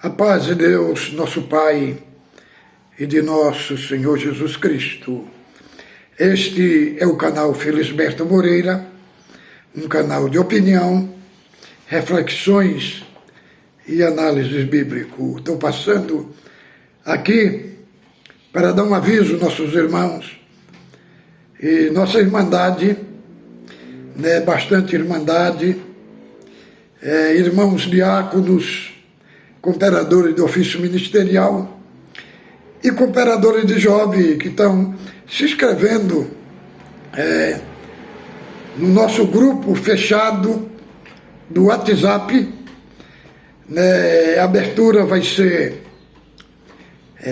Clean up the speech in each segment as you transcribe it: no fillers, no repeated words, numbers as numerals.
A paz de Deus, nosso Pai, e de nosso Senhor Jesus Cristo. Este é o canal Felisberto Moreira, um canal de opinião, reflexões e análises bíblicas. Estou passando aqui para dar um aviso aos nossos irmãos e nossa irmandade, bastante irmandade, irmãos diáconos, cooperadores do ofício ministerial e cooperadores de jovens que estão se inscrevendo no nosso grupo fechado do WhatsApp. A abertura vai ser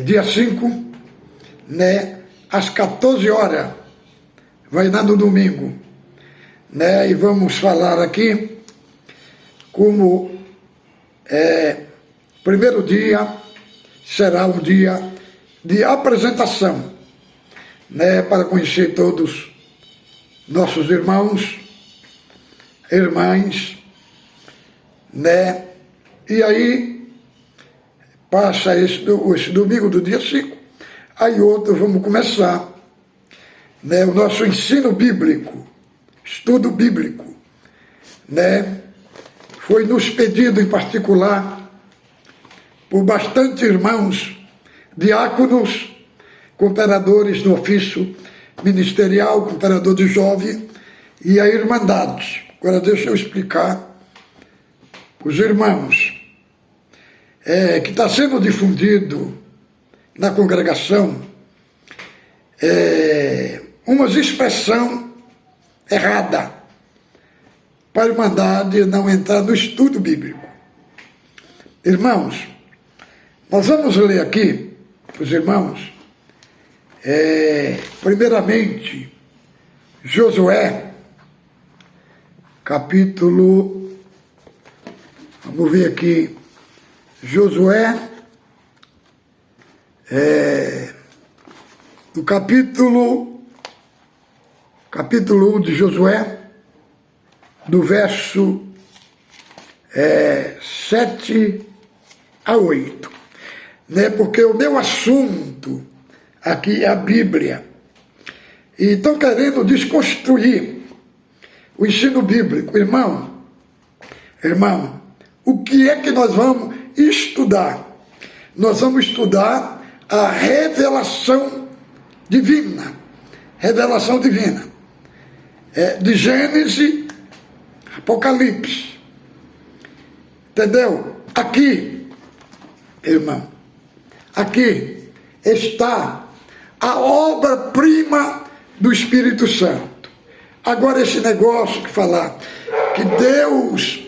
dia 5, às 14 horas, vai dar no domingo, e vamos falar aqui como primeiro dia será um dia de apresentação, para conhecer todos nossos irmãos, irmãs, e aí passa esse domingo do dia 5, aí outro vamos começar, o nosso ensino bíblico, estudo bíblico, foi nos pedido em particular por bastante irmãos, diáconos, cooperadores do ofício ministerial, cooperador de jovem e a irmandade. Agora deixa eu explicar os irmãos, que está sendo difundido na congregação uma expressão errada para a irmandade não entrar no estudo bíblico. Irmãos, nós vamos ler aqui para os irmãos, primeiramente, Josué, capítulo, vamos ver aqui, Josué, do capítulo 1 de Josué, do verso 7 a 8. Porque o meu assunto aqui é a Bíblia. E estão querendo desconstruir o ensino bíblico. Irmão, o que é que nós vamos estudar? Nós vamos estudar a revelação divina. Revelação divina. De Gênesis, Apocalipse. Entendeu? Aqui, irmão, aqui está a obra-prima do Espírito Santo. Agora esse negócio que falar que Deus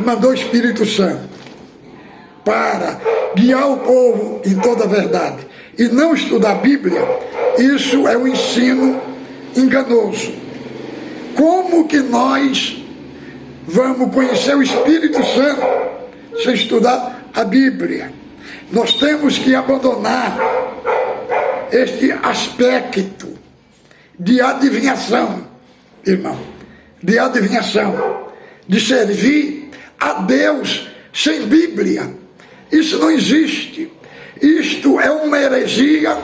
mandou o Espírito Santo para guiar o povo em toda a verdade e não estudar a Bíblia, isso é um ensino enganoso. Como que nós vamos conhecer o Espírito Santo sem estudar a Bíblia? Nós temos que abandonar este aspecto de adivinhação, irmão, de adivinhação, de servir a Deus sem Bíblia. Isso não existe. Isto é uma heresia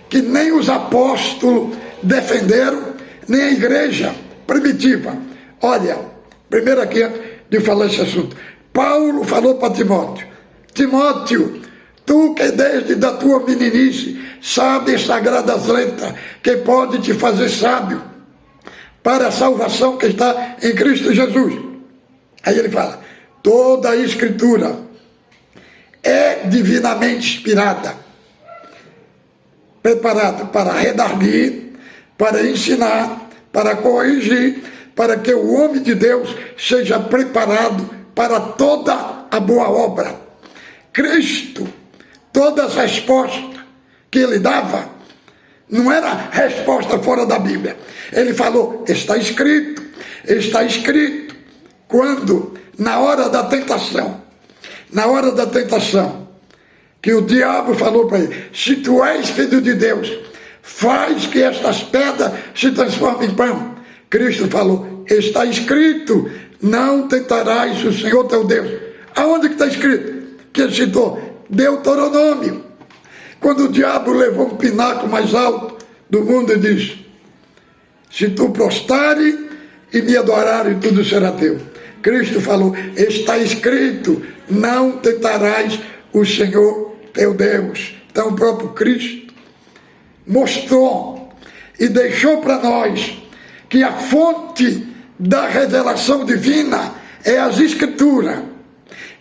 que nem os apóstolos defenderam, nem a igreja primitiva. Olha, primeiro aqui, de falar esse assunto, Paulo falou para Timóteo: Timóteo, tu que desde da tua meninice sabe as sagradas letras, que pode te fazer sábio para a salvação que está em Cristo Jesus. Aí ele fala: toda a escritura é divinamente inspirada, preparada para redarguir, para ensinar, para corrigir, para que o homem de Deus seja preparado para toda a boa obra. Cristo, todas as respostas que ele dava, não era resposta fora da Bíblia. Ele falou: está escrito, está escrito. Quando, na hora da tentação, que o diabo falou para ele: se tu és filho de Deus, faz que estas pedras se transformem em pão. Cristo falou: está escrito, não tentarás o Senhor teu Deus. Aonde que está escrito? que ele citou? Deuteronômio. Quando o diabo levou um pináculo mais alto do mundo e disse: se tu prostare e me adorares, tudo será teu. Cristo falou: está escrito, não tentarás o Senhor teu Deus. Então o próprio Cristo mostrou e deixou para nós que a fonte da revelação divina é as Escrituras.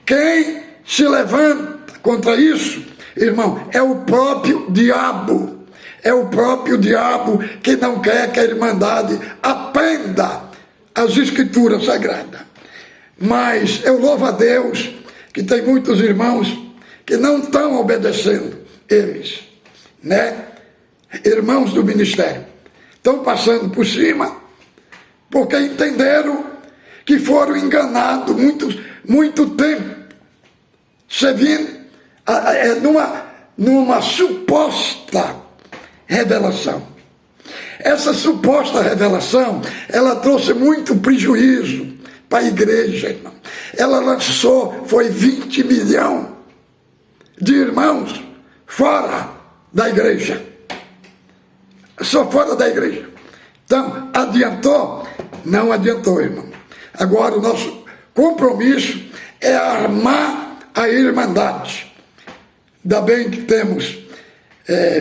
Quem se levanta contra isso, irmão, é o próprio diabo. É o próprio diabo que não quer que a Irmandade aprenda as Escrituras Sagradas. Mas eu louvo a Deus que tem muitos irmãos que não estão obedecendo eles, né? Irmãos do ministério. Estão passando por cima porque entenderam que foram enganados muito tempo, servindo numa suposta revelação. Essa suposta revelação, ela trouxe muito prejuízo para a igreja, irmão. Ela lançou, foi 20 milhões de irmãos fora da igreja. Só fora da igreja. Então, adiantou? Não adiantou, irmão. Agora, o nosso compromisso é armar a Irmandade. Ainda bem que temos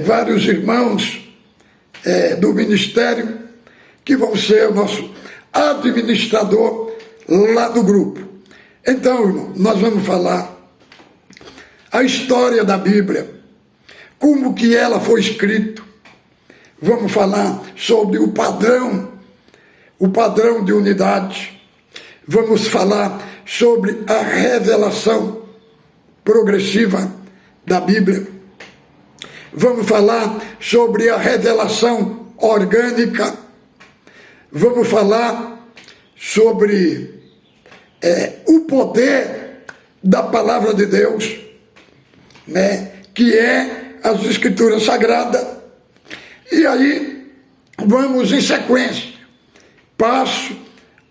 vários irmãos do ministério que vão ser o nosso administrador lá do grupo. Então, irmão, nós vamos falar a história da Bíblia, como que ela foi escrita. Vamos falar sobre o padrão de unidade. Vamos falar sobre a revelação progressiva da Bíblia. Vamos falar sobre a revelação orgânica. Vamos falar sobre o poder da palavra de Deus, né, que é as Escrituras Sagradas. E aí vamos em sequência, passo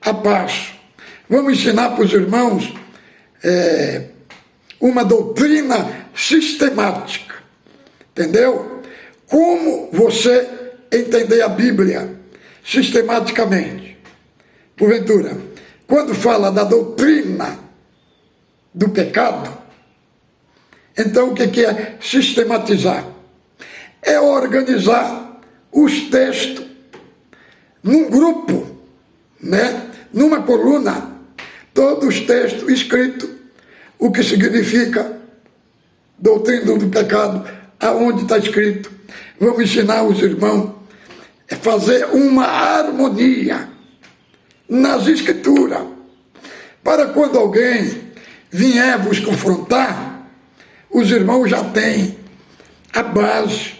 a passo. Vamos ensinar para os irmãos uma doutrina sistemática. Entendeu? Como você entender a Bíblia sistematicamente. Porventura, quando fala da doutrina do pecado, então o que é sistematizar? É organizar os textos num grupo, né? Numa coluna, todos os textos escritos, o que significa doutrina do pecado, aonde está escrito. Vamos ensinar os irmãos a fazer uma harmonia nas Escrituras, para quando alguém vier vos confrontar, os irmãos já têm a base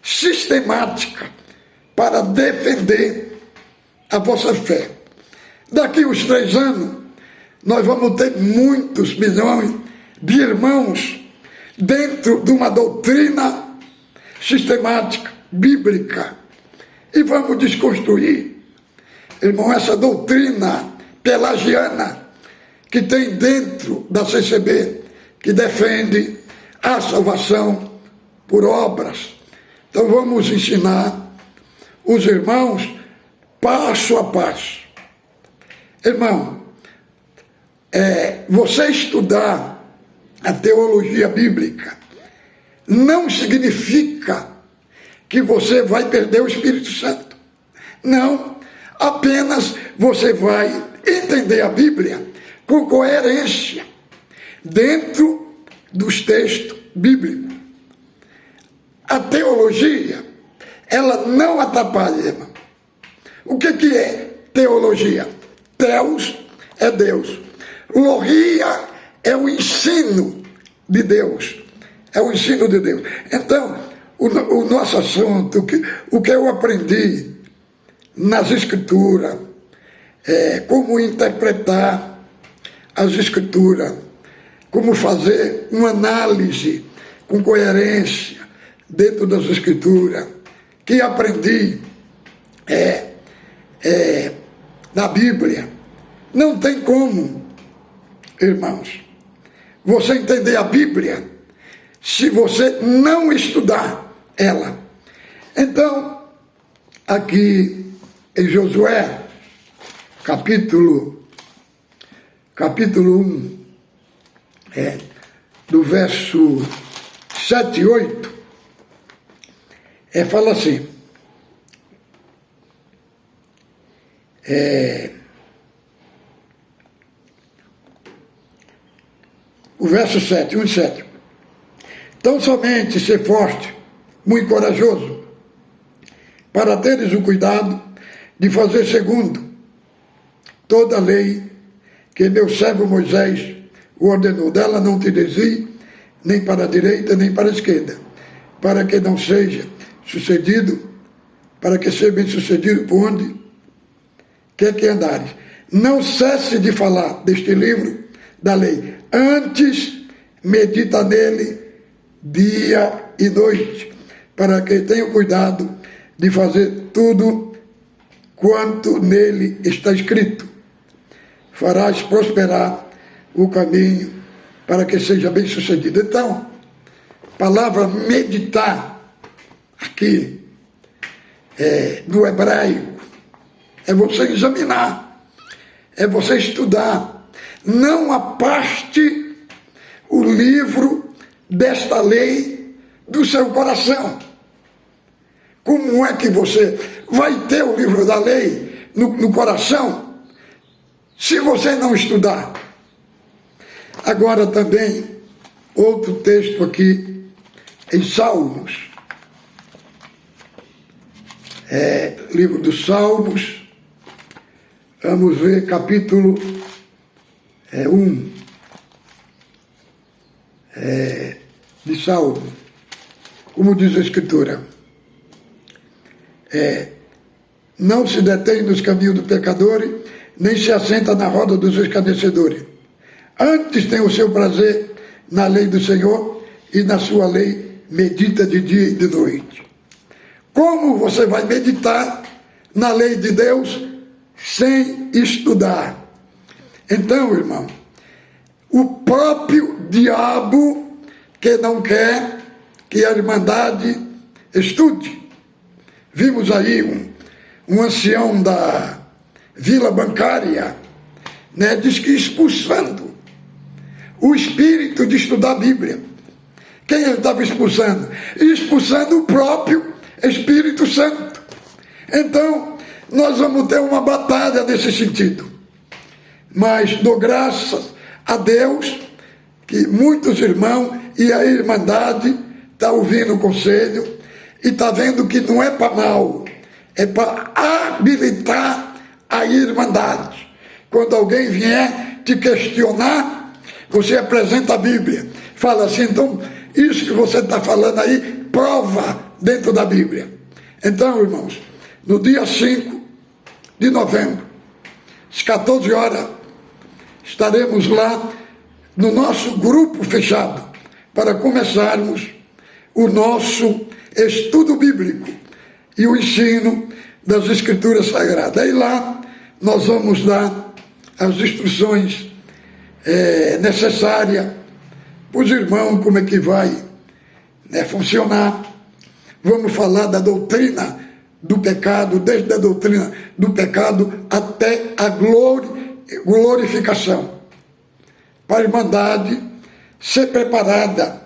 sistemática para defender a vossa fé. Daqui uns 3 anos, nós vamos ter muitos milhões de irmãos dentro de uma doutrina sistemática, bíblica. E vamos desconstruir, irmão, essa doutrina pelagiana que tem dentro da CCB, que defende a salvação por obras. Então vamos ensinar os irmãos passo a passo. Irmão, você estudar a teologia bíblica não significa que você vai perder o Espírito Santo. Não, apenas você vai entender a Bíblia com coerência dentro dos textos bíblicos. A teologia, ela não atrapalha, irmão. O que é teologia? Theos é Deus. Logia é o ensino de Deus. É o ensino de Deus. Então, o nosso assunto, o que eu aprendi nas Escrituras, como interpretar as Escrituras, como fazer uma análise com coerência dentro das Escrituras, que aprendi na Bíblia. Não tem como, irmãos, você entender a Bíblia se você não estudar ela. Então, aqui em Josué, capítulo 1, do verso 7 e 8, fala assim, o verso 7, 1 e 7. Tão somente ser forte, muito corajoso, para teres o cuidado de fazer segundo toda a lei que meu servo Moisés o ordenou. Dela não te desvie, nem para a direita, nem para a esquerda, para que não seja sucedido, para que seja bem sucedido por onde quer que andares. Não cesse de falar deste livro da lei, antes medita nele dia e noite, para que tenha cuidado de fazer tudo quanto nele está escrito. Farás prosperar o caminho para que seja bem sucedido. Então, a palavra meditar aqui no hebraico é você examinar, é você estudar. Não afaste o livro desta lei do seu coração. Como é que você vai ter o livro da lei no coração se você não estudar? Agora também, outro texto aqui em Salmos. Livro dos Salmos. Vamos ver capítulo 1 de Salmo. Como diz a Escritura, não se detém nos caminhos do pecador, nem se assenta na roda dos escarnecedores. Antes tem o seu prazer na lei do Senhor, e na sua lei medita de dia e de noite. Como você vai meditar na lei de Deus sem estudar? Então, irmão, o próprio diabo que não quer que a Irmandade estude. Vimos aí um ancião da vila bancária, diz que expulsando o espírito de estudar a Bíblia. Quem ele estava expulsando? Expulsando o próprio Espírito Santo. Então, nós vamos ter uma batalha nesse sentido. Mas dou graças a Deus que muitos irmãos e a Irmandade estão ouvindo o conselho e está vendo que não é para mal, é para habilitar a Irmandade. Quando alguém vier te questionar, você apresenta a Bíblia. Fala assim, então, isso que você está falando aí, prova dentro da Bíblia. Então, irmãos, no dia 5 de novembro, às 14 horas, estaremos lá no nosso grupo fechado para começarmos o nosso estudo bíblico e o ensino das Escrituras Sagradas. Aí lá nós vamos dar as instruções necessárias para os irmãos, como é que vai funcionar. Vamos falar da doutrina do pecado, desde a doutrina do pecado até a glorificação, para a Irmandade ser preparada,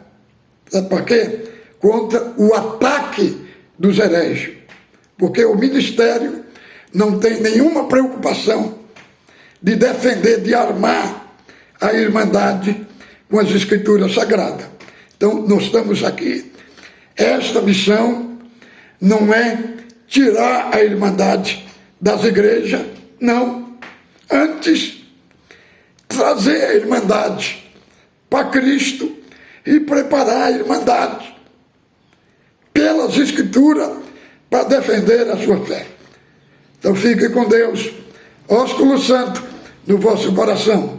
sabe por quê? Contra o ataque dos hereges, porque o ministério não tem nenhuma preocupação de defender, de armar a Irmandade com as Escrituras Sagradas. Então, nós estamos aqui. Esta missão não é tirar a Irmandade das igrejas, não. Antes, trazer a Irmandade para Cristo e preparar a Irmandade pelas Escrituras para defender a sua fé. Então, fique com Deus. Ósculo Santo no vosso coração.